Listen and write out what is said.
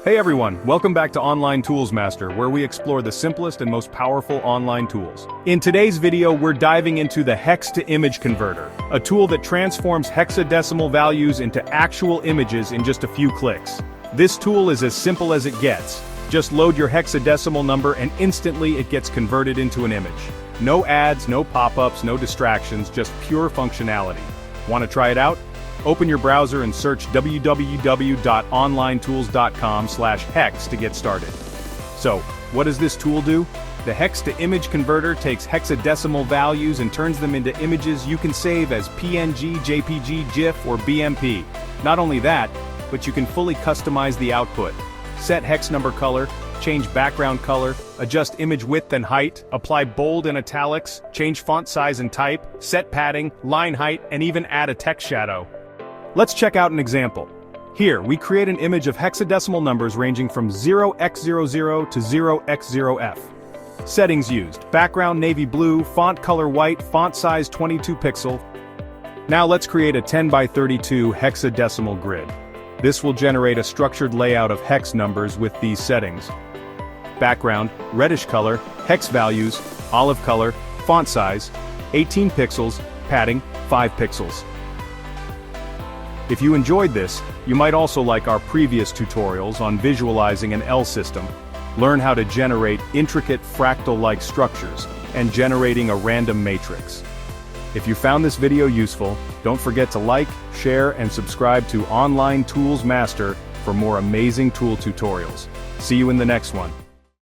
Hey everyone, welcome back to Online Tools Master, where we explore the simplest and most powerful online tools. In today's video, we're diving into the hex-to-image converter, a tool that transforms hexadecimal values into actual images in just a few clicks. This tool is as simple as it gets. Just load your hexadecimal number and instantly it gets converted into an image. No ads, no pop-ups, no distractions, just pure functionality. Want to try it out? Open your browser and search www.onlinetools.com/hex to get started. So, what does this tool do? The hex-to-image converter takes hexadecimal values and turns them into images you can save as PNG, JPG, GIF, or BMP. Not only that, but you can fully customize the output. Set hex number color, change background color, adjust image width and height, apply bold and italics, change font size and type, set padding, line height, and even add a text shadow. Let's check out an example. Here, we create an image of hexadecimal numbers ranging from 0x00 to 0x0f. Settings used: background navy blue, font color white, font size 22 pixel. Now let's create a 10 by 32 hexadecimal grid. This will generate a structured layout of hex numbers with these settings. Background, reddish color, hex values, olive color, font size, 18 pixels, padding, 5 pixels. If you enjoyed this, you might also like our previous tutorials on visualizing an L system, learn how to generate intricate fractal-like structures, and generating a random matrix. If you found this video useful, don't forget to like, share, and subscribe to Online Tools Master for more amazing tool tutorials. See you in the next one.